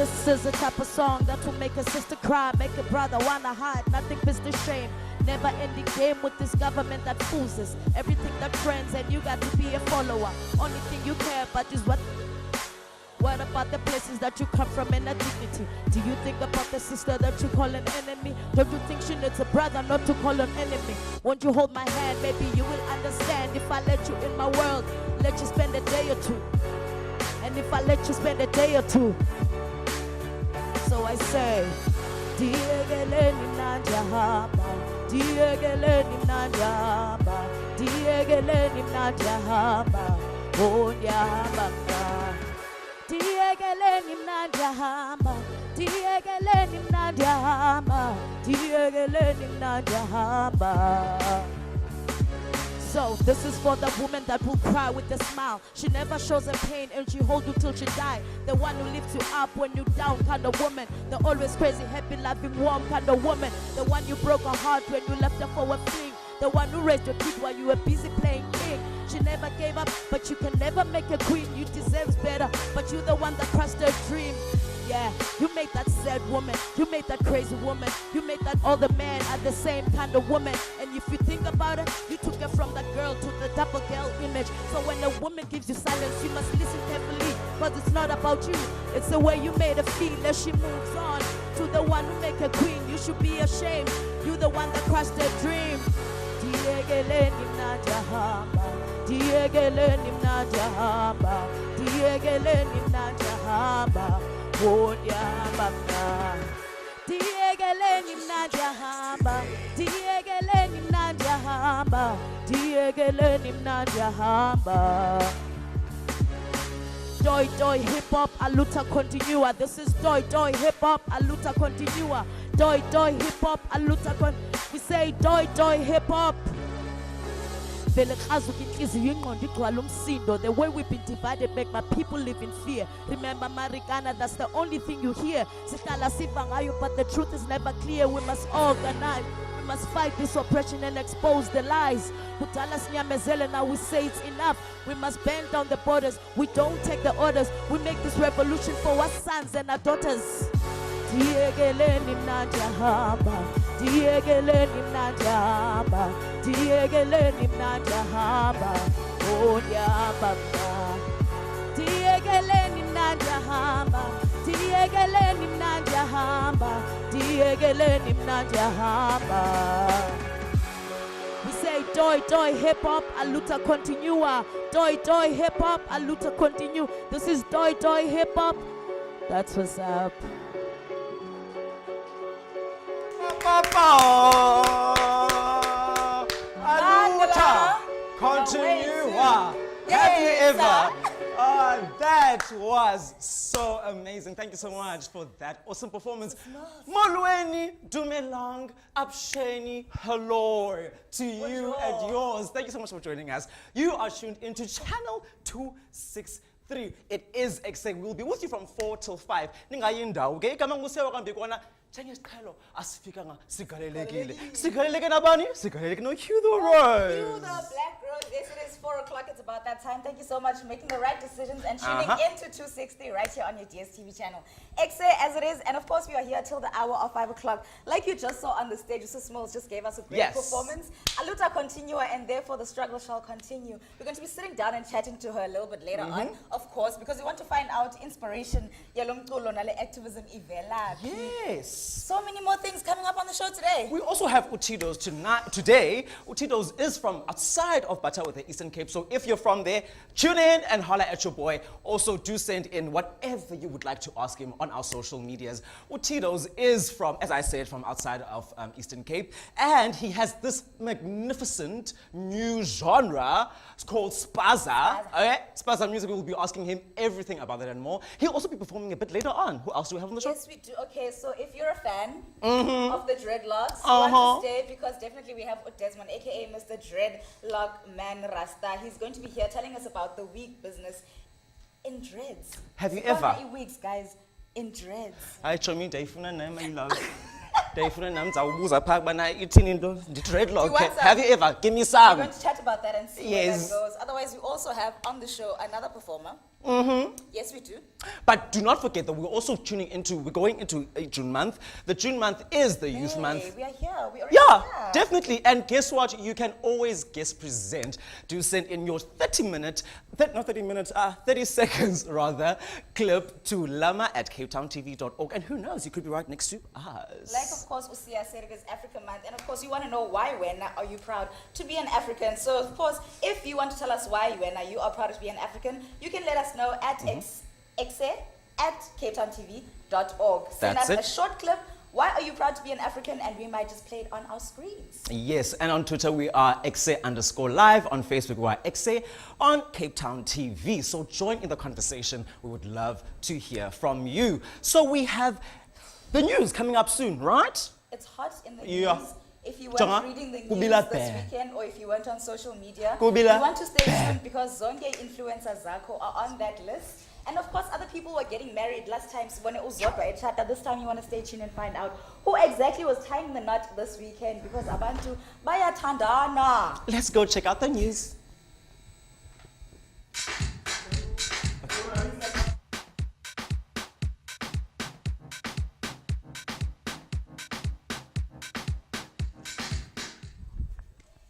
This is the type of song that will make a sister cry, make a brother wanna hide, nothing is the shame. Never ending game with this government that fools us. Everything that trends and you got to be a follower. Only thing you care about is what about the places that you come from and the dignity? Do you think about the sister that you call an enemy? Don't you think she needs a brother not to call an enemy? Won't you hold my hand? Maybe you will understand if I let you in my world, let you spend a day or two. And if I let you spend a day or two. So I say, Diegeleni mnanjahamba, Diegeleni mnanjahamba, Diegeleni mnanjahamba, Onyahamba mna. Diegeleni mnanjahamba, Diegeleni mnanjahamba, Diegeleni mnanjahamba. So this is for the woman that will cry with a smile. She never shows her pain and she holds you till she die. The one who lifts you up when you're down kind of woman. The always crazy, happy, loving, warm kind of woman. The one you broke her heart when you left her for a fling. The one who raised your kid while you were busy playing king. She never gave up, but you can never make a queen. You deserve better, but you're the one that crushed her dream. Yeah, you made that sad woman, you made that crazy woman, you made that all the men are the same kind of woman. And if you think about it, you took her from that girl to the double girl image. So when a woman gives you silence, you must listen carefully, cause it's not about you, it's the way you made her feel as she moves on to the one who make her queen. You should be ashamed, you the one that crushed her dream. Diegeleni mnanjahamba, Diegeleni mnanjahamba, Diegeleni mnanjahamba, Onyahamba mna. Diegeleni mnanjahamba, Diegeleni mnanjahamba, Diegeleni mnanjahamba. Doi doi hip hop, aluta continua. This is doi doi hip hop, aluta continua. Doi doi hip hop, aluta con. We say doi doi hip hop. The way we've been divided make my people live in fear. Remember Marikana, that's the only thing you hear. But the truth is never clear. We must organize. We must fight this oppression and expose the lies. Now we say it's enough. We must bend down the borders. We don't take the orders. We make this revolution for our sons and our daughters. Diegeleni mnanjahamba, Diegeleni mnanjahamba, Diegeleni mnanjahamba, Onyahamba mna. Diegeleni mnanjahamba, Diegeleni mnanjahamba, Diegeleni mnanjahamba. We say doi doi hip hop, aluta continua. Doi doi hip hop, aluta continue. This is doi doi hip hop. That's what's up. Aluta continua. Have you ever? That was so amazing. Thank you so much for that awesome performance. Molweni, Dumelang, Absheni, hello to you and yours. Thank you so much for joining us. You are tuned into channel 263. It is Ekse. We'll be with you from 4 till 5. Ningayindawo ke igama ngusewa kambe kona njengesiqhelo asifikanga sigalelekile. Sigaleleke nabani? Sigaleleke no Hugh the Rose. Hugh the Black Rose. Yes, it is 4 o'clock. It's about that time. Thank you so much for making the right decisions and tuning into 260 right here on your DSTV channel. Ekse as it is, and of course we are here till the hour of 5 o'clock. Like you just saw on the stage, Mr. Smalls just gave us a great performance. Aluta continua, and therefore the struggle shall continue. We're going to be sitting down and chatting to her a little bit later on, of course, because we want to find out inspiration, yalomculo nale activism ivela. Yes. So many more things coming up on the show today. We also have T'Doz today. T'Doz is from outside of Butterworth, the Eastern Cape. So if you're from there, tune in and holler at your boy. Also do send in whatever you would like to ask him on our social medias. T'Doz is from, as I said, from outside of Eastern Cape. And he has this magnificent new genre. It's called SPAZA. Okay? SPAZA music, we will be asking him everything about that and more. He'll also be performing a bit later on. Who else do we have on the show? Yes, we do. Okay, so if you're a fan of the Dreadlocks, you want to stay, because definitely we have Desmond, aka Mr. Dreadlock Man Rasta. He's going to be here telling us about the week business in dreads. Have you ever? 8 weeks, guys, in dreads. I chomi ndayifuna name I love. Ndayifuna nami zawubuza phaka bana ithini into dreadlock. Have you ever? Give me some. We're going to chat about that and see where that goes. Otherwise, we also have on the show another performer. Yes, we do. But do not forget that we're going into a June month. The June month is the youth month. We are here. We are Yeah, here. definitely. And guess what? You can always guest present. Do send in your 30 seconds rather, clip to lama@capetowntv.org. And who knows, you could be right next to us. Like, of course, Usia said it is African month. And, of course, you want to know why, when are you proud to be an African? So, of course, if you want to tell us why, when are you are proud to be an African, you can let us know at Ekse.kick@capetowntv.org. Send That's us it. a short clip. Why are you proud to be an African? And we might just play it on our screens. Yes, and on Twitter we are Ekse_live. On Facebook we are Ekse. On Cape Town TV. So join in the conversation. We would love to hear from you. So we have the news coming up soon, right? It's hot in the Yeah. news. If you weren't Jonga, reading the news kubila this bhe. weekend, or if you weren't on social media, Kubila you want to stay tuned because zonke influencers zakho are on that list. And of course, other people were getting married last time. When it was this time you want to stay tuned and find out who exactly was tying the knot this weekend, because abantu bayathandana. Let's go check out the news.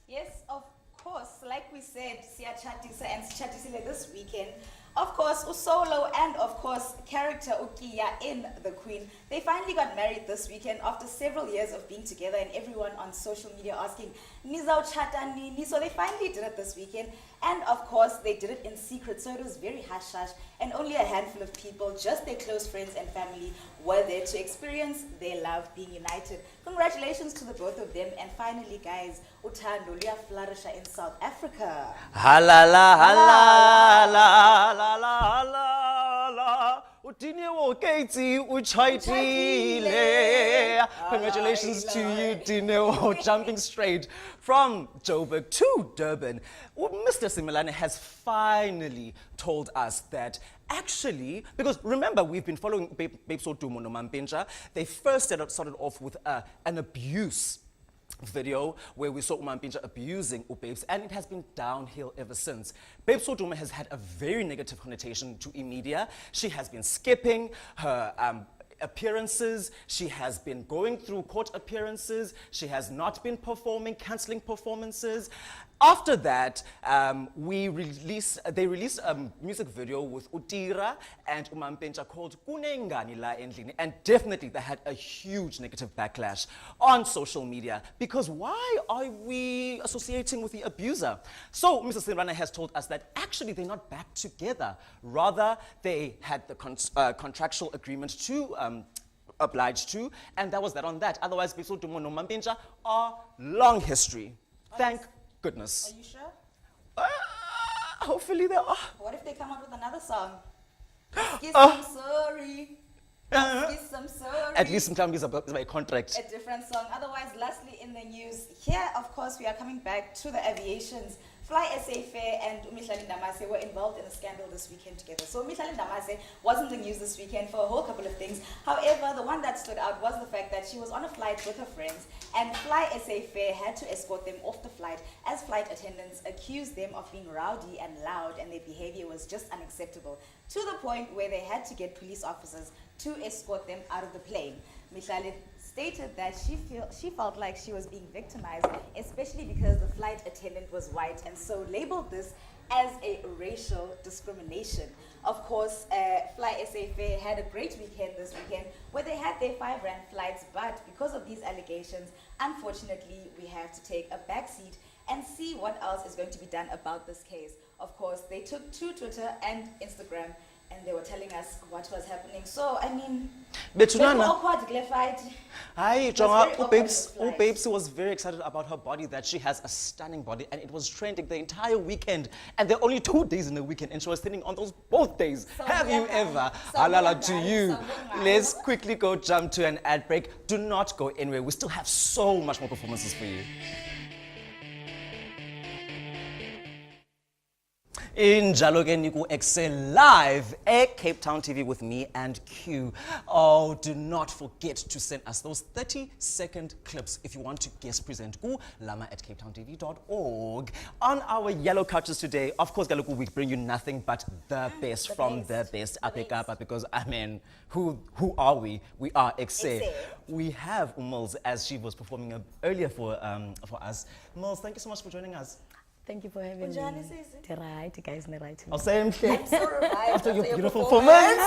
Yes, of course. Like we said, Siya Chatisa and Chatisile this weekend. Of course, Usolo and of course, character Ukiya in The Queen. They finally got married this weekend after several years of being together and everyone on social media asking, Nizao chata nini? So they finally did it this weekend. And of course, they did it in secret. So it was very hush-hush and only a handful of people, just their close friends and family, were there to experience their love being united. Congratulations to the both of them. And finally, guys, Luthando luyaflourisha in South Africa. Halala, halala, halala, halala. Udineo Katie, uchaitile. Congratulations to you, Dineo, jumping straight from Joburg to Durban. Mr. Simelane has finally told us that actually, because remember, we've been following Babes Odumo no Mampinja. They first started off with an abuse video where we saw Mampinja abusing Babes, and it has been downhill ever since. Babes Odumo has had a very negative connotation to media. She has been skipping her appearances. She has been going through court appearances. She has not been performing, cancelling performances. After that, they released a music video with Utira and Mampinja called Kunengani La Endlini, and definitely they had a huge negative backlash on social media, because why are we associating with the abuser? So Mr. Simelane has told us that actually they're not back together. Rather, they had the contractual agreement to obliged to, and that was that on that. Otherwise, Babes Odumo no Mampinja are long history. Thank goodness. Are you sure? Hopefully they are. What if they come out with another song? Kiss some sorry. Kiss some sorry. At least sometimes it's a contract. A different song. Otherwise, lastly in the news, here, of course, we are coming back to the aviations. Fly SA Fair and Umihlali Ndamase were involved in a scandal this weekend together. So Umihlali Ndamase wasn't in the news this weekend for a whole couple of things. However, the one that stood out was the fact that she was on a flight with her friends, and Fly SA Fair had to escort them off the flight as flight attendants accused them of being rowdy and loud, and their behavior was just unacceptable, to the point where they had to get police officers to escort them out of the plane. Mihlali stated that she felt like she was being victimized, especially because the flight attendant was white, and so labeled this as a racial discrimination. Of course, Fly SA Fair had a great weekend this weekend where they had their 5 rand flights, but because of these allegations, unfortunately, we have to take a backseat and see what else is going to be done about this case. Of course, they took to Twitter and Instagram, and they were telling us what was happening. So, I mean, awkward fight. Hi, Jonga. Babes was very excited about her body, that she has a stunning body, and it was trending the entire weekend. And there are only 2 days in the weekend, and she was sitting on those both days. Have you ever? Halala to you. Let's quickly go jump to an ad break. Do not go anywhere. We still have so much more performances for you. Injalo ke niku Ekse live at Cape Town TV with me and Q. Oh, do not forget to send us those 30-second clips if you want to guest present ku lama@capetowntv.org. On our yellow couches today, of course, Galuku, we bring you nothing but the best from the best Apekapa, because I mean, who are we? We are Ekse. We have Umils, as she was performing earlier for us. Umils, thank you so much for joining us. Thank you for having me. Right, guys, right. I'll say I'm so revived after your beautiful performance.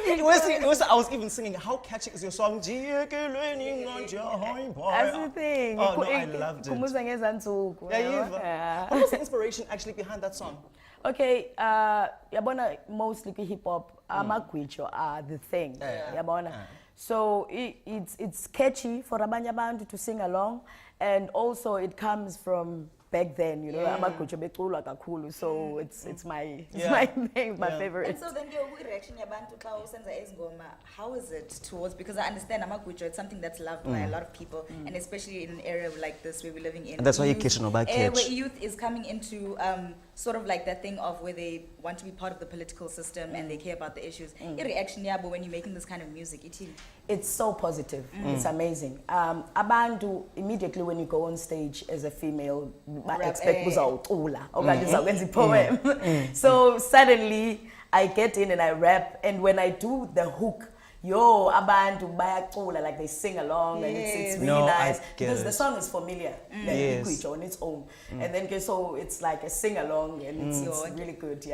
performance. I was even singing. How catchy is your song? That's the thing. Oh, no, I loved it. Yeah. What was the inspiration actually behind that song? Okay, yabona mostly hip hop. Amagwijo are the thing. Yabona. So it's catchy for abanye abantu to sing along, and also it comes from back then, you know, amagwijo becula kakhulu. So it's my thing, my favorite. And so then your reaction yabantu xa usenza ezingoma, how is it towards, because I understand amagwijo, it's something that's loved by a lot of people, and especially in an area like this where we're living in. And that's why you catch where youth is coming into sort of like that thing of where they want to be part of the political system and they care about the issues. Reaction yabo when you're making this kind of music, it's so positive. It's amazing. Abantu, immediately when you go on stage as a female, I expect uzawucula okanye uzakwenza i-poem. So suddenly I get in and I rap, and when I do the hook, yo, abantu bayacula, like they sing along, and it's really nice because the song is familiar, on its own, and then so it's like a sing along, and it's really good.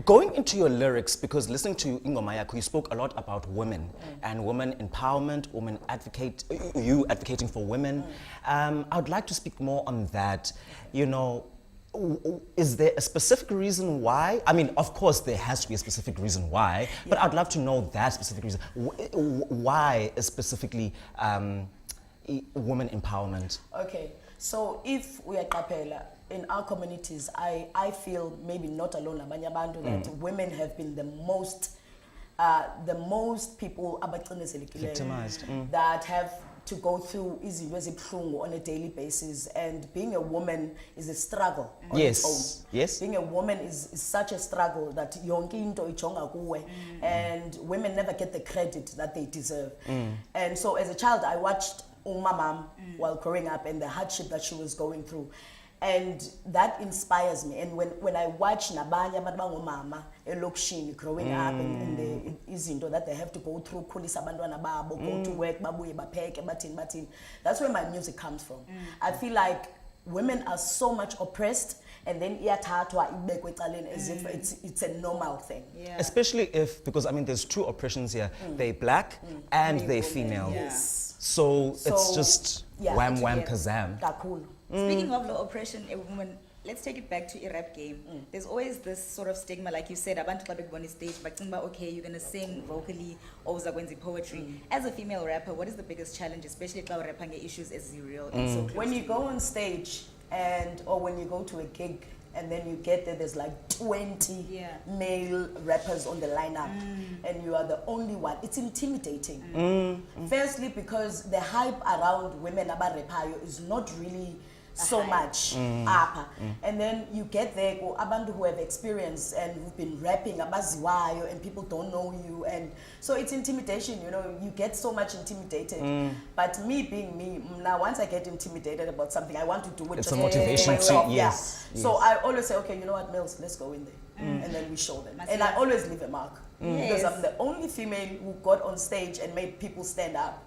Going into your lyrics, because listening to Ingoma Yako, you spoke a lot about women and women empowerment, you advocating for women. I would like to speak more on that. You know, is there a specific reason why? I mean, of course, there has to be a specific reason why, but I'd love to know that specific reason. Why specifically women empowerment? Okay, so if we are kapela, in our communities, I feel maybe not alone, that women have been the most people victimized that have to go through on a daily basis, and being a woman is a struggle on its own. Yes. Being a woman is such a struggle that yonke into ichonga kuwe, and women never get the credit that they deserve. And so as a child, I watched my mom while growing up and the hardship that she was going through. And that inspires me. And when I watch nabanya mama elokishini growing up and the izinto that they have to go through, khulisa abantwana babo, go to work, babuye bapheke, bathini, that's where my music comes from. I feel like women are so much oppressed, and then iyathathwa ibekwe ecaleni as if it's a normal thing. Especially if, because I mean there's two oppressions here. They're black and they're female. So it's just wham wham kazam. Speaking of the oppression, a woman, let's take it back to a rap game. There's always this sort of stigma, like you said, abantu xa bekubona stage, but okay, you're gonna sing vocally or uzakwenza poetry. As a female rapper, what is the biggest challenge, especially xa rapping issues as real and so close? When you go on stage or when you go to a gig and then you get there's like 20 male rappers on the lineup, and you are the only one, it's intimidating. Firstly, because the hype around women about repayo is not really so much upper, and then you get there abantu who have experience and who've been rapping abaziwayo, and people don't know you, and so it's intimidation. You know, you get so much intimidated. But me being me, now once I get intimidated about something, I want to do it. It's just a motivation myself. too. So I always say, okay, you know what, Mills, let's go in there, and then we show them, and I always leave a mark. Because I'm the only female who got on stage and made people stand up.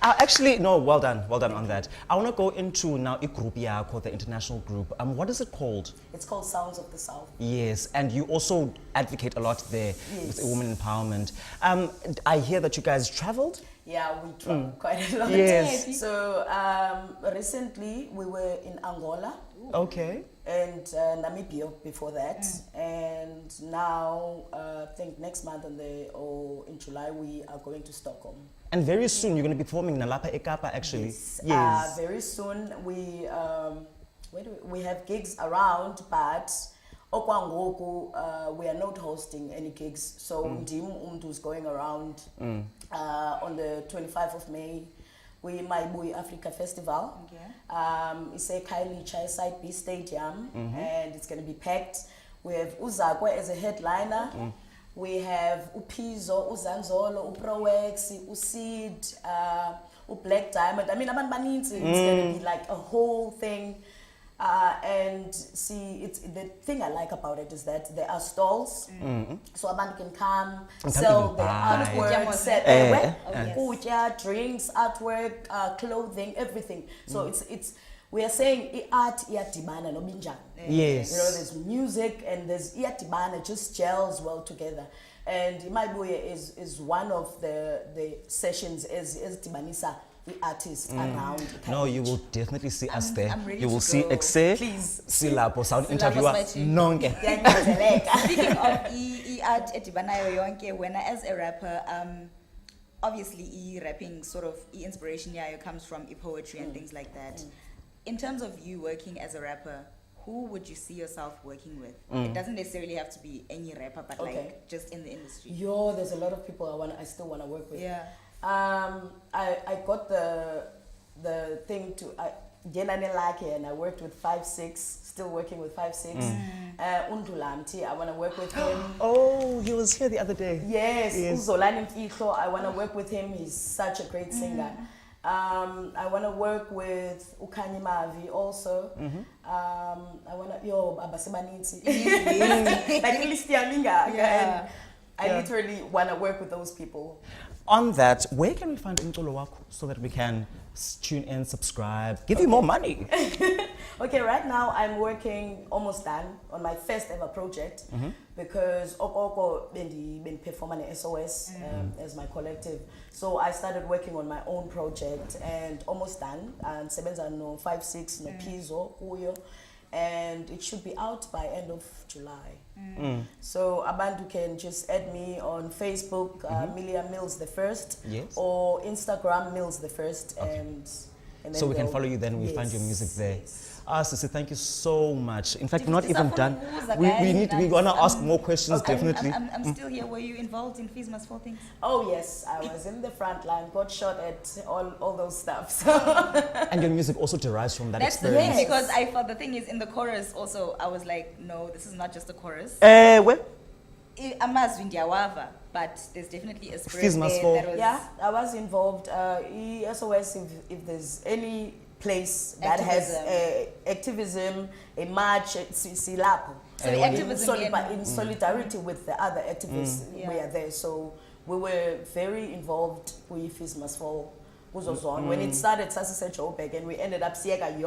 Actually, no, well done on that. I want to go into now a group called the international group. What is it called? It's called Sounds of the South. Yes, and you also advocate a lot there with women empowerment. I hear that you guys traveled? Yeah, we traveled quite a lot. Yes. So recently we were in Angola. Okay. And Namibia before that, and now I think next month in July we are going to Stockholm. And very soon you're going to be performing Nalapa Ekapa actually. Yes. Very soon we have gigs around, but okwangoku we are not hosting any gigs. So Ndim Umdu's going around on the 25th of May. We Maibui Africa Festival. It's a Kylie Chai Side B Stadium, and it's going to be packed. We have Uzakwe as a headliner. We have Upizo, Uzanzolo, Uprowex, Usid, Black Diamond. I mean, it's going to be like a whole thing. And see, the thing I like about it is that there are stalls, so a man can come, sell their artwork, drinks, artwork, clothing, everything. So we are saying art iyadibana nobinjani. Yes. You know, there's music and there's iyadibana, just gels well together. And Imaibuye is one of the sessions as Tibanisa the artists around. No, you will definitely see us there. I'm ready You will to see go. Ekse, Please. Silapo, sound Silapo interviewer, Siketo. Nonke. Speaking of art edibanayo yonke, when as a rapper, obviously rapping sort of inspiration yayo comes from poetry and things like that. In terms of you working as a rapper, who would you see yourself working with? It doesn't necessarily have to be any rapper, but like just in the industry. There's a lot of people I still want to work with. Yeah. I got the thing to and I worked with 5-6, still working with 5-6. Undulamti, I want to work with him. Oh, he was here the other day. Yes. Uzolani Mfihlo, I want to work with him. He's such a great singer. I want to work with Ukani Mavi also. I want to Abasemaniti. I literally want to work with those people. On that, where can we find Umculo Wako so that we can tune in, subscribe, give you more money? Okay, right now I'm working almost done on my first ever project because Okoko been performing at SOS as my collective. So I started working on my own project and almost done. And Sebenza no 5-6 no Pizo Kuyo, and it should be out by end of July. So Abantu can just add me on Facebook, Milia Mills the First, or Instagram Mills the First, and then so we can follow you then. We find your music there. Sisi, thank you so much. In fact, we're not even done. We want to ask more questions, definitely. I'm still here. Were you involved in Fees Must Fall things? Oh yes, I was in the front line, got shot at all those stuff. And your music also derives from that That's experience. the thing, because I thought the thing is in the chorus also, I was like, no, this is not just a chorus. Where? Amazwi ndiyawava, but there's definitely a spirit Fees Must there Fall. that was... Yeah, I was involved. SOS, if there's any place that has activism, a march, silapo. So the activism in solidarity with the other activists, we are there. So we were very involved with Fees Must Fall. When it started, Sasi Joburg, and we ended up and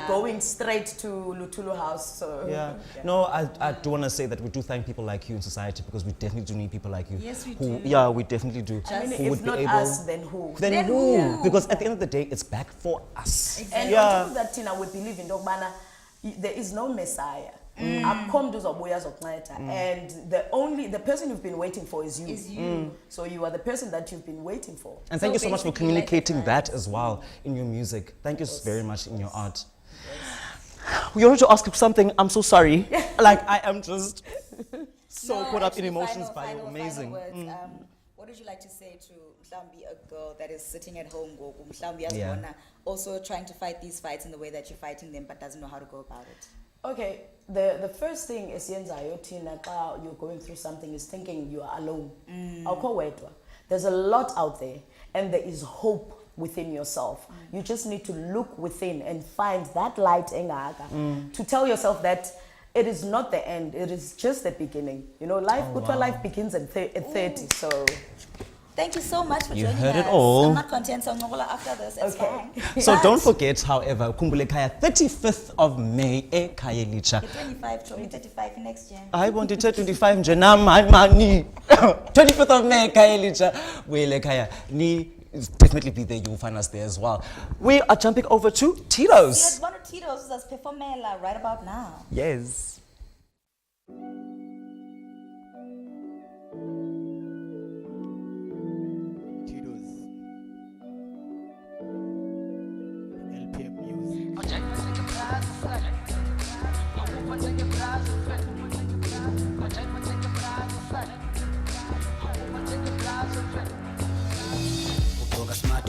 going straight to Luthando House. So no, I do want to say that we do thank people like you in society, because we definitely do need people like you. Yes, we do. do. Yeah, we definitely do. I mean, who if would not be able, us, then who? Then who? Because at the end of the day, it's back for us. And on top of that, Tina, we believe in Dogbana, there is no Messiah. And the person you've been waiting for is you. So you are the person that you've been waiting for. And thank you so much for communicating that as well in your music. Thank you very much in your art. We wanted to ask you something. I'm so sorry. Like, I am just so caught up in emotions by you. Amazing. What would you like to say to Mhlambi, a girl that is sitting at home, also trying to fight these fights in the way that you're fighting them, but doesn't know how to go about it? Okay, the first thing is you're going through something is thinking you are alone. There's a lot out there, and there is hope within yourself. You just need to look within and find that light to tell yourself that it is not the end, it is just the beginning. You know, life begins at 30, so... Thank you so much for joining us. You heard it all. I'm not content, so I'm not after this. It's fine. So don't forget, however, Kumbule Kaya, 35th of May, Kaya Licha. 35 next year. I wanted to 25 Jena money. 25th of May, Kaya Licha. Wele Kaya. Ni definitely be there. You will find us there as well. We are jumping over to T'Doz. Yes, one of T'Doz that's performing right about now. Yes.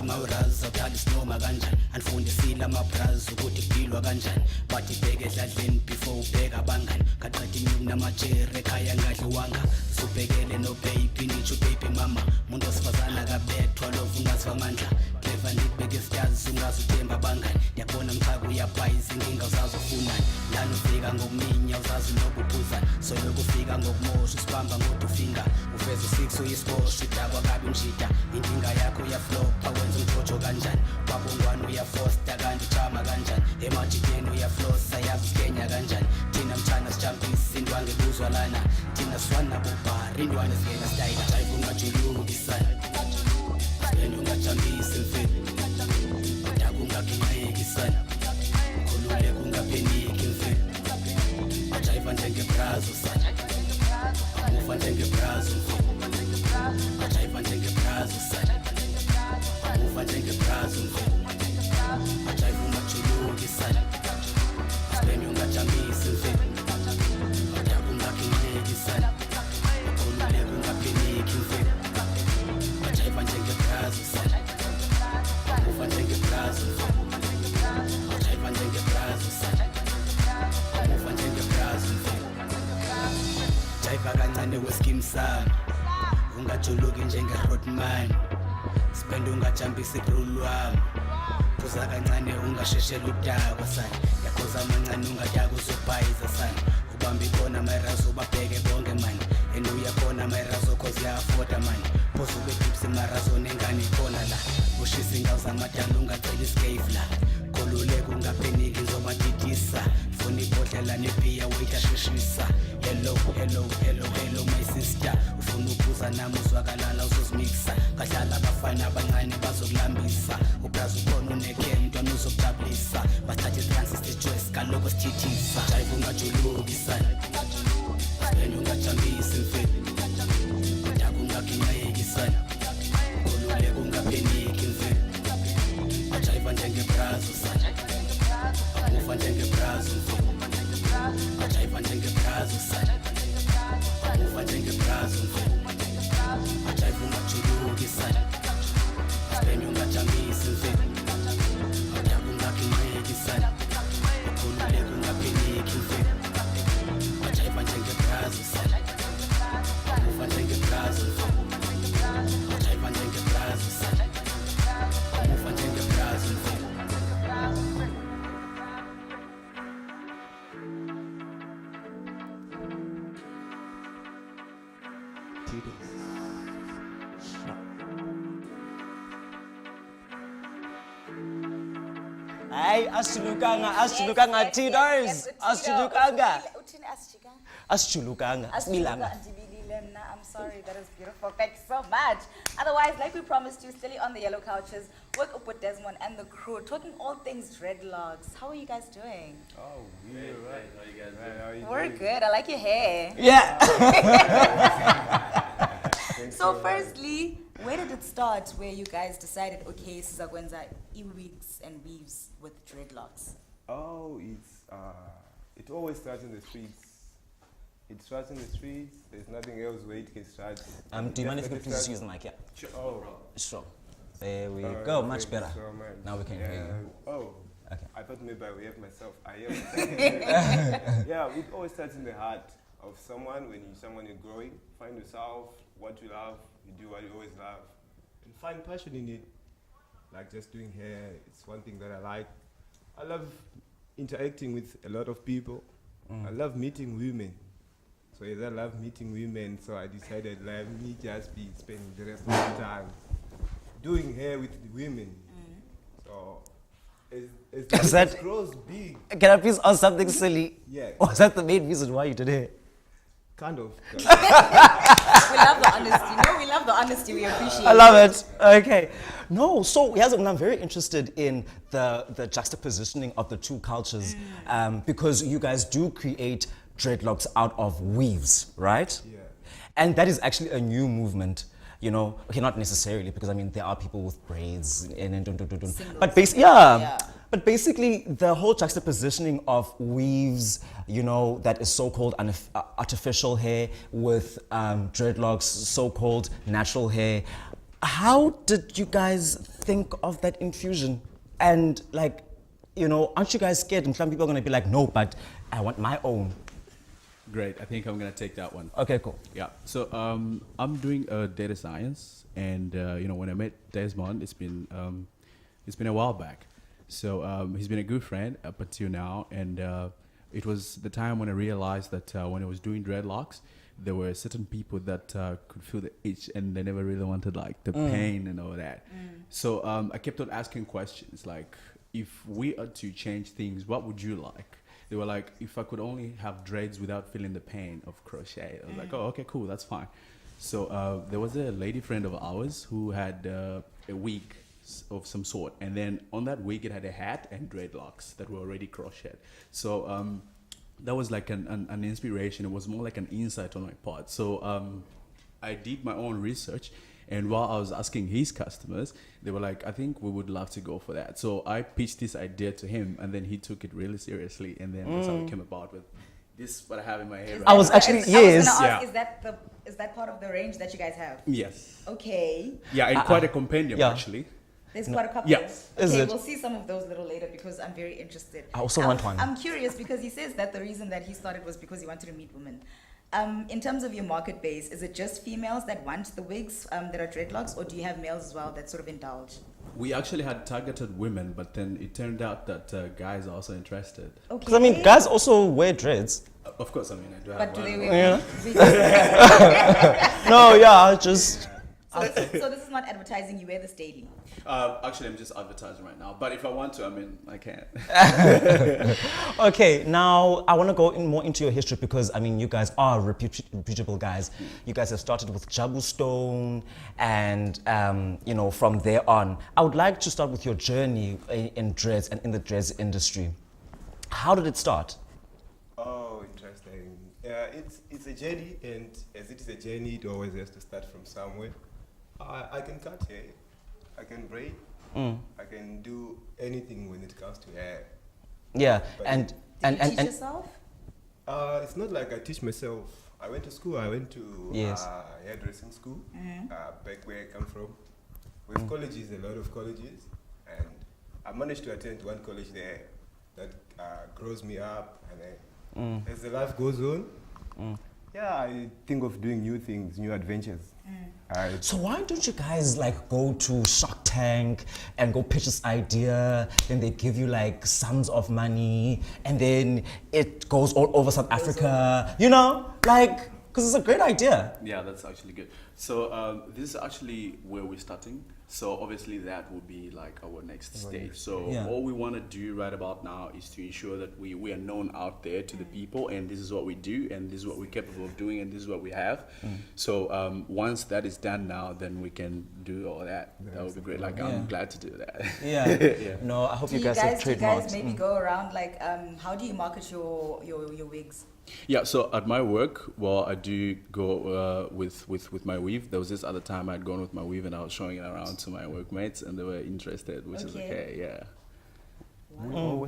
ngawuraza udala isinoma kanjani anifundisile amabhrazi ukuthi kuphilwa kanjani bathi bheke edladleni before ubheka abangani kaqeda inyuku namajere ekhaya ngadliwanga subhekele nobaby nitsho baby mama umuntu osifazana kabethwa lovu ungazi wamandla clever nikubeke esitazi ungazi uthemba abangani ndiyabona mchaka uyabhaya izinkinga uzazi ufunani lana ufika ngokuminya uzazi nokuphuzana solo kufika ngokumosha usibamba ngodufinga uveza u6 uyisibosha idakwa kabi mshida inkinga yakho uyaflopa wenza umjojo kanjani wabongwana uyafosta kanti uchama kanjani emajikeni uyaflosa yazi usikenya kanjani thina mchana sijampisa indwange kuzwa lana thina swana bobhari indwane zingena style ajayiva ungajulukisana sipende ungajambisa emfeni udaka ungaginqekisana ukhululeke ungapheniki emfeni ajayiva njengebrazo sana amuva njengebrazo mfeni ajayiva njengebrazo sana amuva njengebrazo mfeni ajayiva ungajulukisana sipende ungajambisa emfeni udaka ungaginqekisana ukhululeke ungapheniki emfeni ajayiva njengebrazo sana amuva njengebrazo mfeni ajayiva njengebrazo sana amuva njengebrazo mfeni jayiva kancane weskim sami ungajuluki njenge-rodman sipende ungajambisa ibrulu wami phuza kancane ungasheshela udakwa sana yakhoza amancane ungadaka uzobhayiza sana ubambe ikhona mayirazo ubabheke bonke mani and uyakhona mayirazo cause uyafoda mani phoza ube dipsi marazo nengane ikhona la ushisa indawo zamadala ungacela iskave la khululeke ungapheniki ngizobatitisa funa ibhodlela nebhiya weyitashishisa hello hello hello hello my sister ufuna ukuphuza nami uzwakalala uzozimixa kahlala abafana abancane bazokulambisa ubrazi ukhona unekem mntwana uzokujabulisa bathathe i-transist choice kaloko sithithisa jayiva ungajulukisana sipende ungajambisa emfeni udaka ungaginqekisana ukhululeke ungapheniki emfeni ajayiva njengebrazo sana amuva njengebrazo mfeni ajayiva njengebrazo sana amuva njengebrazo mfeni ajayiva ungajulukisana sipende ungajambisa mfeni udaka ungaginqekisana ukhululeke ungapheniki mfeni ajayiva njengebrazo sana amuva njengebrazo mfeni ajayiva njengebrazo sana amuva njengebrazo mfeni Hayi asijulukanga T'Doz. Asijulukanga. Uthini asijulukanga? Asijulukanga. Asibilanga. I'm sorry, that is beautiful. Thank you so much. Otherwise, like we promised you, still on the yellow couches, work up with Desmond and the crew, talking all things dreadlocks. How are you guys doing? Oh, we're right. How you guys doing? How are you We're doing? good. I like your hair. Yeah. So firstly, where did it start where you guys decided, okay, sizakwenza e-wigs and weaves with dreadlocks? Oh, it always starts in the streets. It starts in the streets. There's nothing else where it can start. Do you mind if you could please use the mic? Yeah. Oh. Sure. There we Alright, go. thank Much you better. so much. Now we can hear you. Oh. Okay. I thought maybe I would have myself. Yeah, it always starts in the heart of someone. When someone is growing, find yourself, what you love, you do what you always love, and find passion in it. Like just doing hair, it's one thing that I like. I love interacting with a lot of people. I love meeting women. So as I love meeting women, so I decided let me just be spending the rest of the time doing hair with the women. So as it grows big. Can I please ask something silly? Yeah. Was that the main reason why you did it? Kind of. We love the honesty. No, we love the honesty. We appreciate I love it. Okay. No, so I'm very interested in the juxtapositioning of the two cultures because you guys do create dreadlocks out of weaves, right? Yeah. And that is actually a new movement. You know, okay, not necessarily because I mean there are people with braids but basically, but basically the whole juxtapositioning of weaves, you know, that is so-called artificial hair with dreadlocks, so-called natural hair. How did you guys think of that infusion? And like, you know, aren't you guys scared? And some people are going to be like, no, but I want my own. Great. I think I'm going to take that one. Okay, cool. Yeah. So I'm doing data science, and you know, when I met Desmond, it's been a while back. So he's been a good friend up until now, and it was the time when I realized that when I was doing dreadlocks, there were certain people that could feel the itch, and they never really wanted like the pain and all that. So I kept on asking questions like, if we are to change things, what would you like? They were like, if I could only have dreads without feeling the pain of crochet. I was like, oh, okay, cool, that's fine. So there was a lady friend of ours who had a wig of some sort, and then on that wig it had a hat and dreadlocks that were already crocheted. So that was like an inspiration. It was more like an insight on my part. So I did my own research, and while I was asking his customers, they were like, I think we would love to go for that. So I pitched this idea to him, and then he took it really seriously, and then that's how it came about with this, what I have in my head right I was actually, yes. I was gonna ask, Yeah. is that part of the range that you guys have? Yes. Okay. Yeah, and quite a compendium, Yeah. actually. There's quite a couple. Yeah. Okay, Is it? we'll see some of those a little later because I'm very interested. I also want one. I'm curious because he says that the reason that he started was because he wanted to meet women. In terms of your market base, is it just females that want the wigs that are dreadlocks, or do you have males as well that sort of indulge? We actually had targeted women, but then it turned out that guys are also interested. Okay. Because I mean, guys also wear dreads. Of course, I mean, I do have But do one. they Yeah. wear? No, yeah, just. So this is not advertising. You wear this daily. Actually, I'm just advertising right now. But if I want to, I mean, I can. Okay, now I want to go more into your history because I mean, you guys are reputable guys. You guys have started with Jabu Stone, and you know, from there on, I would like to start with your journey in dreads and in the dreads industry. How did it start? Oh, interesting. It's a journey, and as it is a journey, it always has to start from somewhere. I can cut hair, I can braid, I can do anything when it comes to hair. Yeah, But and Did you teach yourself? It's not like I teach myself. I went to school. I went to Yes. hairdressing school back where I come from. With colleges, a lot of colleges, and I managed to attend one college there that grows me up, and then as the life goes on, yeah, I think of doing new things, new adventures. so why don't you guys like go to Shark Tank and go pitch this idea? Then they give you like sums of money, and then it goes all over South Africa. You know, like because it's a great idea. Yeah, that's actually good. So this is actually where we're starting. So obviously that will be like our next stage. So Yeah. all we want to do right about now is to ensure that we are known out there to the people, and this is what we do, and this is what we're capable of doing, and this is what we have. So once that is done now, then we can do all that. That would be great. Like I'm glad to do that. Yeah. Yeah. No, I hope Do you guys have do you trademarked. guys maybe go around like how do you market your wigs? Yeah, so at my work, well, I do go with my weave. There was this other time I'd gone with my weave and I was showing it around to my workmates, and they were interested, which is okay, yeah.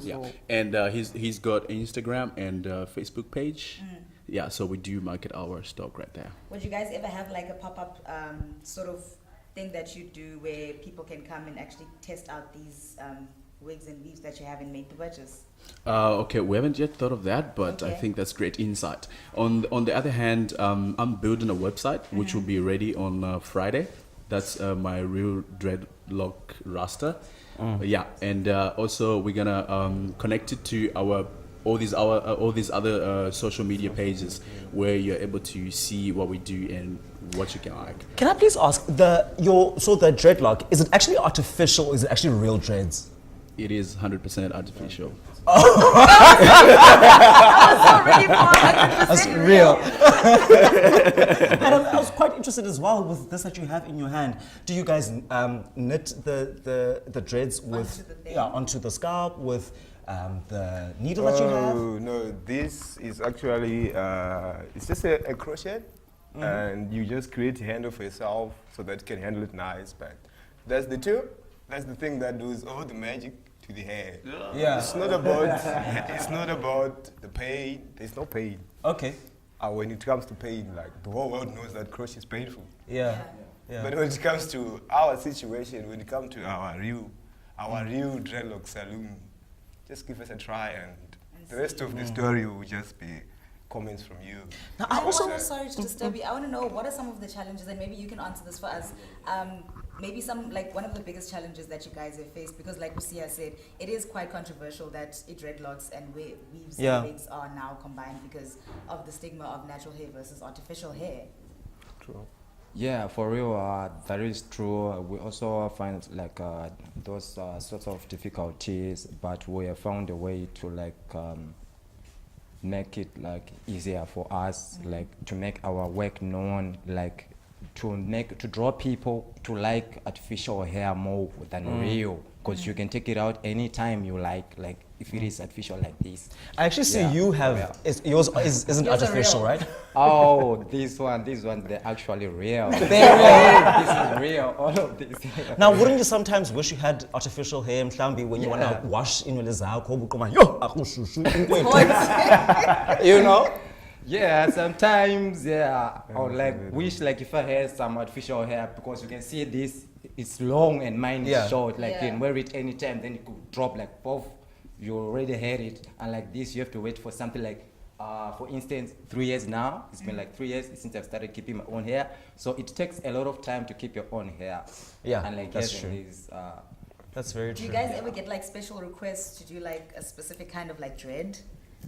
Yeah, and he's got Instagram and Facebook page. Yeah, so we do market our stock right there. Would you guys ever have like a pop-up sort of thing that you do where people can come and actually test out these wigs and weaves that you have and make the purchase? Okay, we haven't yet thought of that, but I Okay. think that's great insight. On the other hand, I'm building a website which will be ready on Friday. That's my Real Dreadlock Rasta. Yeah, and also we're gonna connect it to all these other social media pages where you're able to see what we do and what you can like. Can I please ask the dreadlock, is it actually artificial or is it actually real dreads? It is 100% artificial. That's real. And I was quite interested as well with this that you have in your hand. Do you guys knit the dreads with onto the scalp with the needle that you have? Oh, no, this is actually, it's just a crochet, and you just create a handle for yourself so that you can handle it nice, but that's the tip. That's the thing that does all the magic to the hair. Yeah. It's not about the pain. There's no pain. Okay. When it comes to pain, like the whole world knows that crochet is painful. Yeah. Yeah. But when it comes to our situation, when it comes to our real dreadlock saloon, just give us a try, and the rest of the story will just be comments from you. Now, I also, sorry to disturb you. I want to know what are some of the challenges, and maybe you can answer this for us. Maybe some, like one of the biggest challenges that you guys have faced, because like Lucia said, it is quite controversial that dreadlocks and weaves and wigs are now combined because of the stigma of natural hair versus artificial hair. True. Yeah, for real, that is true. We also find like those sorts of difficulties, but we have found a way to like make it like easier for us, like to make our work known, like to draw people to like artificial hair more than real, because you can take it out anytime you like if it is artificial like this. I actually see you have, yours isn't artificial, right? Oh, this one, they're actually real. This is real, all of this. Now, wouldn't you sometimes wish you had artificial hair, mhlambi, when you want to wash inwele zakho, ubuqoma, yo, akushushu, inkwethu. You know? Yeah, sometimes, I would like wish like if I had some artificial hair, because you can see this, it's long and mine is short, like you can wear it anytime, then it could drop like both. You already had it, and like this you have to wait for something like, for instance, 3 years now. It's been like 3 years since I've started keeping my own hair, so it takes a lot of time to keep your own hair. Yeah, and like that's true. That's very true. Do you guys ever get like special requests to do like a specific kind of like dread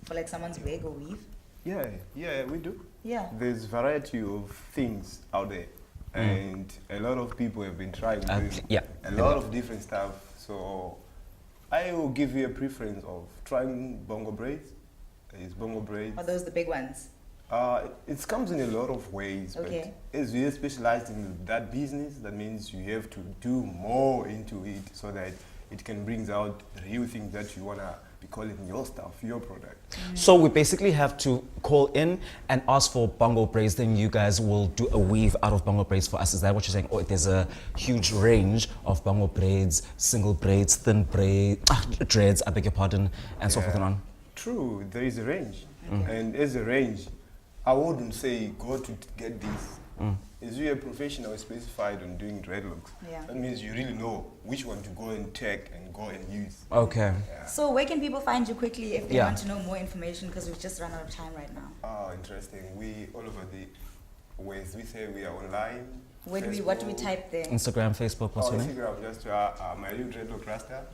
for like someone's wig or weave? Yeah, we do. Yeah. There's variety of things out there, and a lot of people have been trying a lot of different stuff. So I will give you a preference of trying bongo braids. Is bongo braids? Are those the big ones? It comes in a lot of ways, but as we are specialized in that business, that means you have to do more into it so that it can bring out the real things that you want to be calling your stuff, your product. So we basically have to call in and ask for bongo braids, then you guys will do a weave out of bongo braids for us. Is that what you're saying? Or there's a huge range of bongo braids, single braids, thin braids, dreads, I beg your pardon, and so forth and on? True, there is a range. And as a range, I wouldn't say go to get this. As you're a professional specified on doing dreadlocks, that means you really know which one to go and take and go and use. Okay. So where can people find you quickly if they want to know more information, because we've just run out of time right now? Oh, interesting. We all over the ways we say we are online. Where what do we type there? Instagram, Facebook, what's your name? Instagram, just my Real Dreadlock Rasta.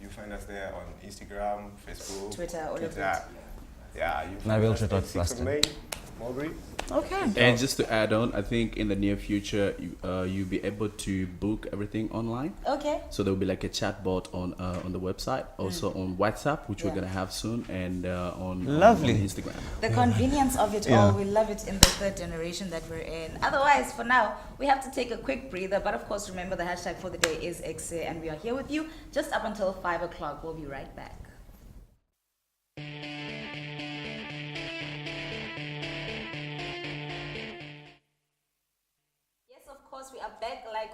You find us there on Instagram, Facebook, Twitter, all of it. Yeah, you My find Real us Dreadlock 6th of Rasta. May, Mulberry. Okay. And just to add on, I think in the near future, you'll be able to book everything online. Okay. So there will be like a chat bot on the website, also on WhatsApp, which we're gonna have soon, and on Instagram. The convenience of it all, we love it in the third generation that we're in. Otherwise, for now, we have to take a quick breather. But of course, remember the hashtag for the day is Ekse, and we are here with you just up until 5 o'clock. We'll be right back. We are back like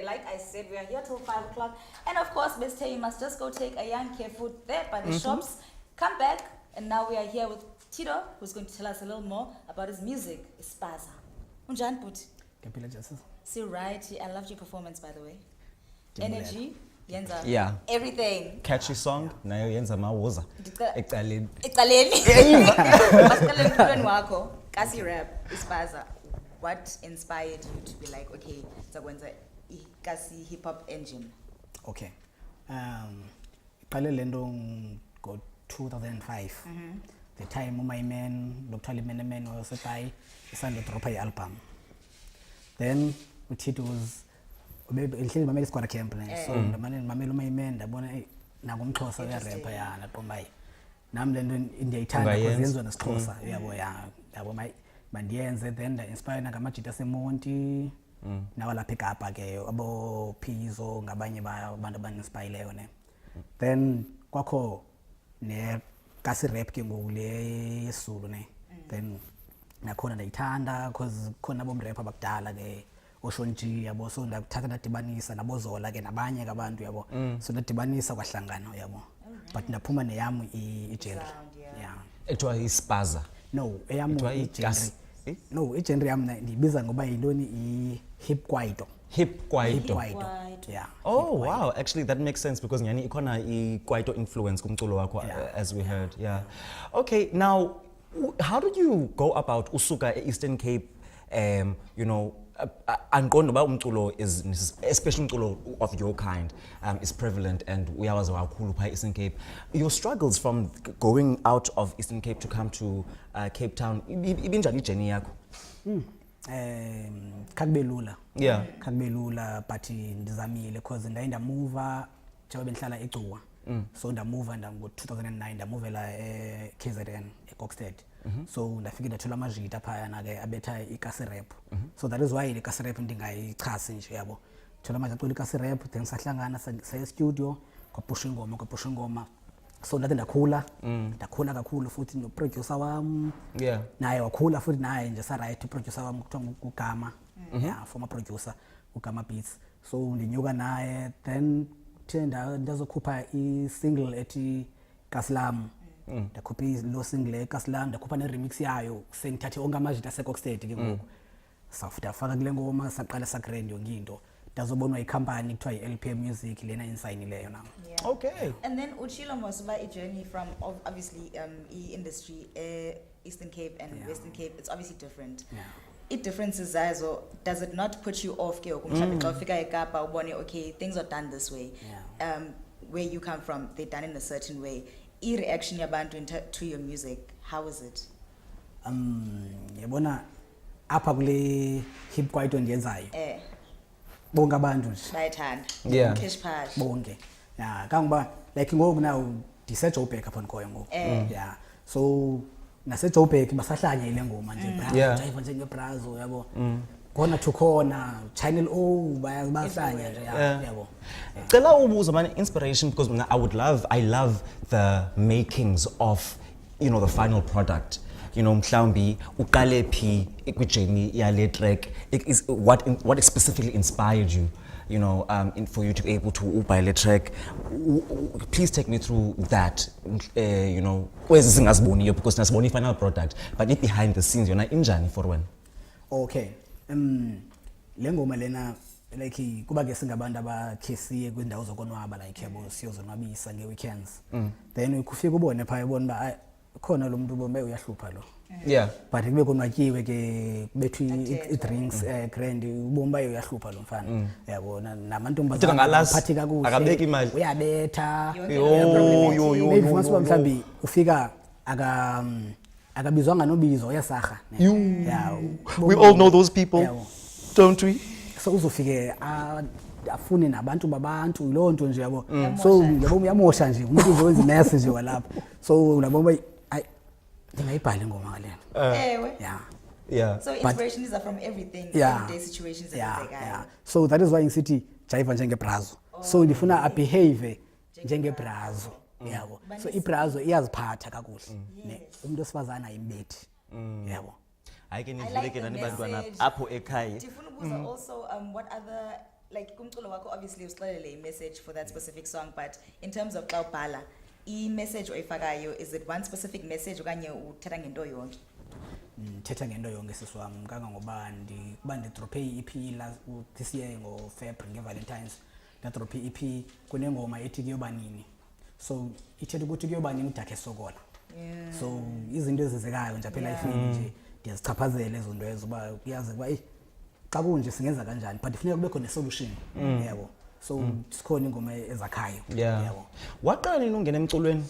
like I said, we are here till 5 o'clock, and of course Miss Tay, you must just go take a young care food there by the shops, come back, and now we are here with Tito, who's going to tell us a little more about his music, SPAZA. Unjan put. See, right, I loved your performance, by the way. Energy, yenza, everything. Catchy song, nayo yenza mawoza. Ekaleni. Ekaleni wako, kasi rap, SPAZA. What inspired you to be like, okay, Zagwenza Kasi hip hop engine? Okay. Lendo go 2005. The time my man, Dr. Man was a tie, signed a drop album. Then it was my made squad camp. So the man in Mamelo my man, the one Nagum Xhosa rapper and Pombai. Namland in the Italian was on the Xhosa. Yeah, Mandienze, then the inspired Nagamachita Semonti, now la pick up again, abo Pizo, Gabanya Bandaban Spy Leone. Then Quaco ne Kasi Repking Ule Sulune. Then Nakona de Tanda, cause Konabum Repabactala, Oshonchi, Aboso, the Tata Tibanis and Abozo, like an Abanya Gabandu, so the Tibanisa was Sangano Yabo. But Napuma Neam E. Yeah. It was SPAZA. No, I am No, igenre yami ndibiza ngoba yintoni i-hip kwaito. Hip kwaito. Yeah. Oh wow, actually that makes sense because nyani ikona i-kwaito influence kumculo wakho as we heard. Yeah. Okay, now how did you go about usuka Eastern Cape you know anqondo ba umculo is especially umculo of your kind is prevalent and uyawazi kakhulu pha Eastern Cape. Your struggles from going out of Eastern Cape to come to Cape Town ibinjani journey yakho? Kakubelula. Yeah. Kakubelula but ndizamile because ndamuva njengoba bendihlala eGcuwa. So ndamuva ngo 2009 ndamuvela KZN eKokstad. So ndafika ndathola amajita phaya na ke abetha ikasi rap. So that is why ikasi rap ndingayichasi nje yabo. Thola manje acula ikasi rap then sahlangana saye studio kwapusha ingoma. So ndathi ndakhula kakhulu futhi no producer wami naye wakhula futhi naye nje sa right producer wami kuthiwa uGama former producer uGama Beats. So ndinyuka naye then ndazokhupha i-single ethi Kaslam. Ndakhupha lo single eKaslam ndakhupha ne-remix yayo sengithathe onke amajita aseKokstad ke ngoku. Safaka kule ngoma saqala sagrand yonke into. Ndazobonwa ikhampani kuthiwa i-LPM Music lena insayinileyo nayo. Okay. And then uchilo mosiba a journey from obviously industry Eastern Cape and Western Cape, it's obviously different. It differences azo, does it not put you off ke mhlambe xa ufika eKapa ubone okay things are done this way. Where you come from they're done in a certain way. I-reaction yabantu to your music, how is it? Yabona apha kule hip kwaito ndiyenzayo. Bonke abantu nje bayithanda. Cash pass. Bonke. Yeah, kangoba like ngoku now ndiseJoburg apha ndikoyo ngoku. Yeah. So naseJoburg basahlanya ile ngoma nje Brazo, jive nje ngeBrazo yabo. Khona to khona channel bayahlanya nje yabo. Cela ubuza man inspiration because I love the makings of the final product. Mhlawumbi uqale phi kwi-journey yale track is what specifically inspired you for you to be able to buy the track. Please take me through that kwezi singaziboniyo because nasibona final product but it behind the scenes yona injani for wena? Okay, le ngoma lena like kuba ke singabantu abakhesiye kwindawo zokonwaba like yabo siyozonwabisa ngeweekends. Then ukufika ubone phaya ubone ba khona lo muntu bombe uyahlupha lo. But kube konwatyiwe ke bethu i-drinks grand ubomba uyahlupha lo mfana. Yabona namantombazana aphathi kakuhle. Akabeki imali. Uyabetha. Maybe once mhlambi ufika akabizwanga nobizo uyasarha. We all know those people. Don't we? So uzofike afune nabantu babantu lo nto nje yabo. So yabo uyamosha nje umuntu uzowenza message nje walapha. So unabomba ndingayibhala ingoma ngalena. Yeah. So inspirations are from everything, everyday situations and So that is why ngithi jive njengeBrazo. So ndifuna a behave njengeBrazo. Yabo. So iBrazo iyaziphatha kakuhle. Umuntu osifazana ayimbethi. Yabo. Ayike nivuleke nani bantwana apho ekhaya. Ndifuna ukubuza also what other like kumculo wakho obviously usixelele i-message for that specific song but in terms of xa ubhala i-message oyifakayo is it one specific message okanye uthetha ngento yonke? Thetha ngento yonke siswami kangangoba kuba ndidrophe i-EP this year ngoFebruary ngeValentines ndadrophe i-EP kunengoma ethi kuyoba nini. So ithetha ukuthi kuyoba nini udakhe sokola. So izinto ezenzekayo nje phela ifini nje ndiyazichaphazela ezo nto ezo uba uyazi kuba xa kunje singenza kanjani but kufuneka kube khona solution yabo. So sikhona ingoma ezakhayo yabo. Waqala nini ungena emculweni?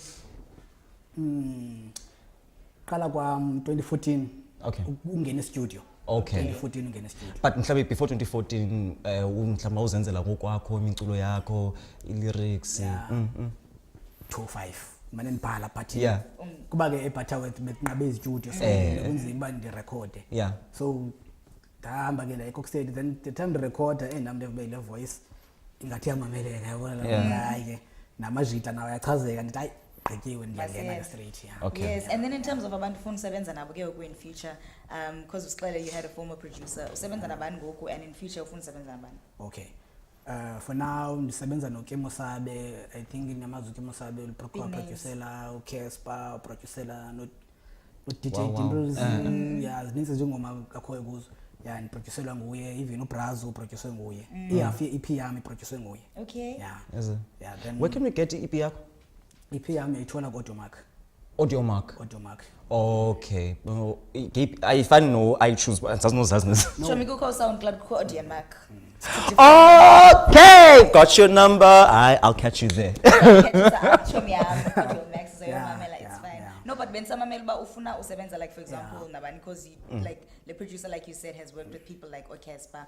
Qala kwam 2014 ungena e-studio. 2014 ungena e-studio. But mhlawumbe before 2014 mhlawumbe uzenzela ngokwakho imiculo yakho i-lyrics 25 manje nibhala but kuba ke eButterworth bekungabe studio so kunzima ndirekhode. So ngahamba ke la eKokstad then the time to record nami ndebe le voice ingathi yamameleka yabona la hayi namajita nawo yachazeka ndithi hayi gqikiwe ndiyangena straight. Yes, and then in terms of abantu funa usebenza nabo ke in future because usixele you had a former producer usebenza nabani ngoku and in future ufuna usebenza nabani? Okay. For now ndisebenza noKemosabe. I think namazi uKemosabe producer uKespa producer DJ Wow, wow. Dimples, yeah, zininzi izingoma kakhoyo kuzo. Yeah, niproducerwa nguye, even uBrazo uproduce nguye. Ihafu ye-EP yami iproduce nguye. Okay. Yeah. Is it? Yeah, then Where can we get EP yakho? EP yami uyithola ku-Audiomark. Audiomark. Audiomark. Okay. Ayifani no iTunes but sasinozazines. Show me go SoundCloud ko Audiomark. Okay, got your number. I'll catch you there. Show me Audiomark so Yeah, mamela it's yeah, fine. yeah. No, but when some mamela ba ufuna usebenza like for example nabani because like the producer like you said has worked with people like Orchestra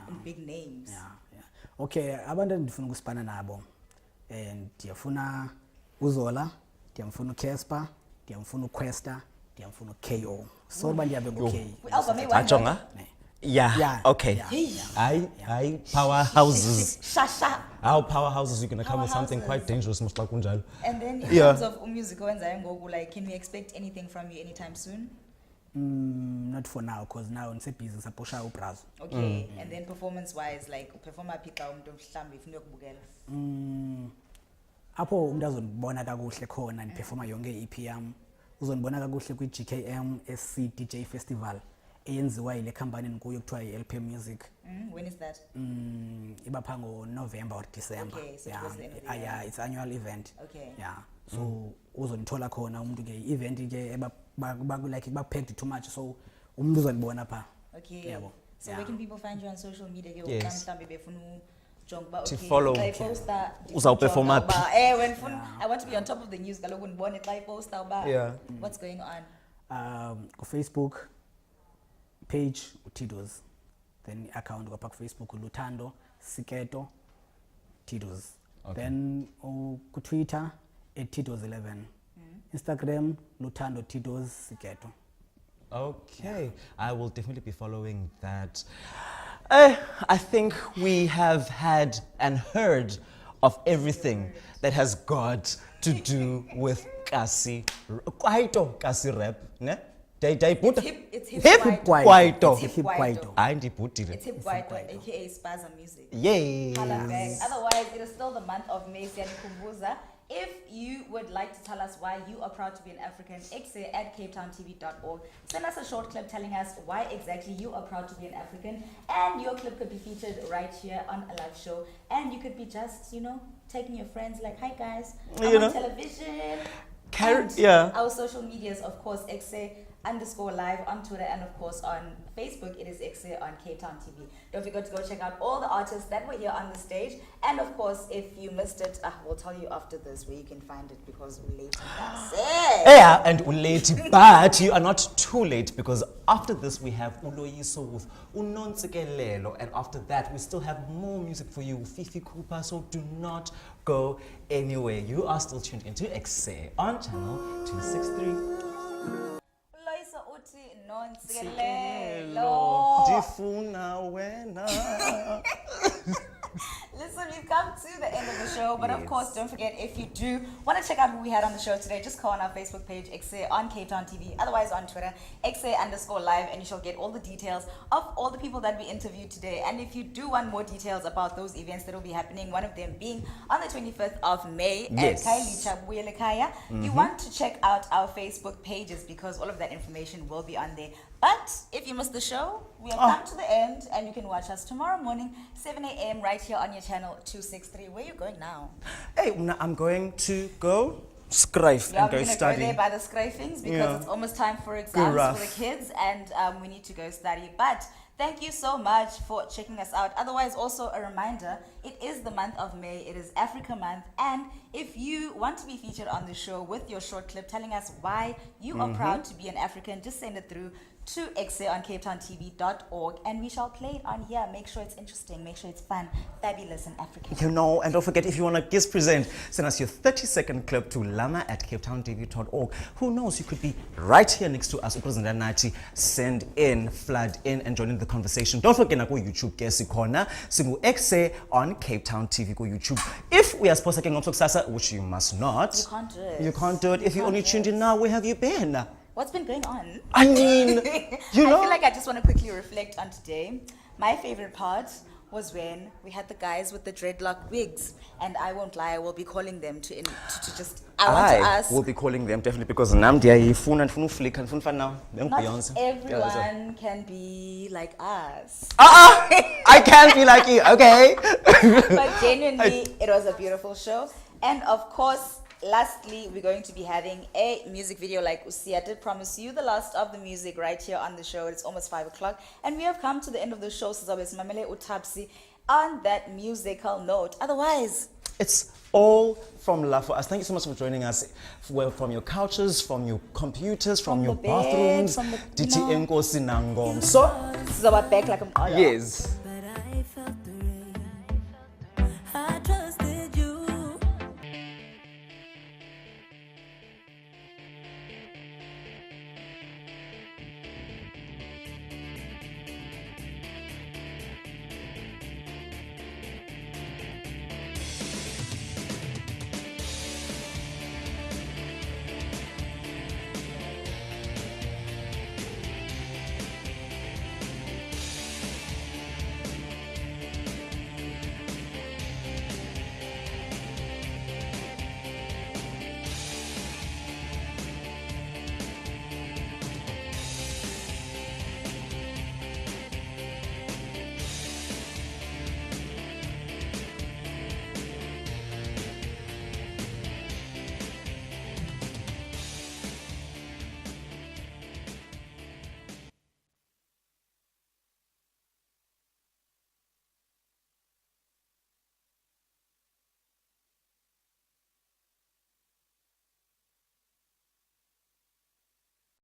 and big names. Yeah, yeah. Okay, abantu endifuna ukusipana nabo. Ndiyafuna uZola, ndiyamfuna uCasper, ndiyamfuna uQuesta, ndiyamfuna uKO. So bandiyabe ngo-K. Album Achonga? Yeah. Yeah, Okay. yeah, I powerhouses. Shasha. Our powerhouses, you're gonna come with something quite Powerhouses. dangerous, most like Kunjalo. And then in Yeah. terms of music wenzayo ngoku, like can we expect anything from you anytime soon? Not for now, because now busy sapusha uBrazo. Okay. And then performance wise, like performer pika umuntu mhlambi ifuna ukubukela. Apho umuntu azonibona kakuhle khona niperforma yonke i-EP yami. Uzonibona kakuhle kwi-GKM SC DJ Festival eyenziwa yile company nikuyo kuthiwa yi-LP Music. When is that? Iba pha ngo-November or December. Okay, so yeah, towards the end of the year. yeah, it's annual event. Okay. Yeah. So uzonithola khona umuntu ke event ke like packed too much so umuntu uzonibona pha. Okay. Yabo. So Yeah. where can people find you on social media? Yes. Mhlambi befuna ujonga ba To okay. follow. Xa iposta, Uzawuperforma ujonga phi? uba, when I want to be on top of the news kaloku ndibone xa iposta uba Yeah. what's going on. Facebook page T'Doz, then account go Facebook Luthando Siketo T'Doz. Then ku Twitter @T'Doz11. Instagram Luthando T'Doz Siketo. Okay, I will definitely be following that. I think we have had and heard of everything that has got to do with Kasi rap, ne? It's hip kwaito. It's hip kwaito. Hayi ndibhudile. It's hip kwaito, aka SPAZA music. Yay. Holla back. Otherwise, it is still the month of May. Kumbuza. If you would like to tell us why you are proud to be an African, Ekse.kick@capetowntv.org. Send us a short clip telling us why exactly you are proud to be an African, and your clip could be featured right here on a live show. And you could be just, taking your friends like, hi guys, I'm on television. And our social medias, of course, Ekse_live on Twitter, and of course on Facebook it is Ekse on Cape Town TV. Don't forget to go check out all the artists that were here on the stage, and of course if you missed it, we'll tell you after this where you can find it because we're late. Yeah, and we're late, but you are not too late because after this we have Uloyiso with Unontsikelelo, and after that we still have more music for you, Fifi Cooper, so do not go anywhere. You are still tuned into Ekse on channel 263. Difuna wena. Listen, we've come to the end of the show, but of course, don't forget, if you do want to check out who we had on the show today, just go on our Facebook page, Ekse on Cape Town TV, otherwise on Twitter, Ekse_live, and you shall get all the details of all the people that we interviewed today. And if you do want more details about those events that will be happening, one of them being on the 25th of May at Kailicha Buyelekaya, you want to check out our Facebook pages because all of that information will be on there. But if you missed the show, we have come to the end, and you can watch us tomorrow morning, 7 a.m. right here on your channel 263. Where are you going now? Hey, I'm going to go scribe and go We're study. going to go there by the scrapings because it's almost time for exams for the kids, and we need to go study. But thank you so much for checking us out. Otherwise, also a reminder, it is the month of May. It is Africa Month. And if you want to be featured on the show with your short clip telling us why you are proud to be an African, just send it through to Ekse on capetowntv.org, and we shall play it on here. Make sure it's interesting, make sure it's fun, fabulous, and African. And don't forget, if you want to guest present, send us your 30-second clip to lama@capetowntv.org. Who knows, you could be right here next to us. Send in, flood in, and join in the conversation. Don't forget, go YouTube, Gesi Corner, Singu Ekse on Cape Town TV, go YouTube. If we are supposed to get Xhosa, which you must not. You can't do it. You can't do it. If you only tuned in now, where have you been? What's been going on? I mean, I feel like I just want to quickly reflect on today. My favorite part was when we had the guys with the dreadlock wigs, and I won't lie, I will be calling them to just. I want to ask. will be calling them definitely because Namdia phone and phone flick and phone fan now. Not everyone can be like us. I can't be like you, okay? But genuinely, it was a beautiful show. And of course, lastly, we're going to be having a music video like Usi. I did promise you the last of the music right here on the show. It's almost 5 o'clock. And we have come to the end of the show. Mamele Utapsi on that musical note. Otherwise, it's all from love for us. Thank you so much for joining us. From your couches, from your computers, from your the bed, bathrooms. from the, DT Enkosi Nangom. So, this is our back like I'm all yes.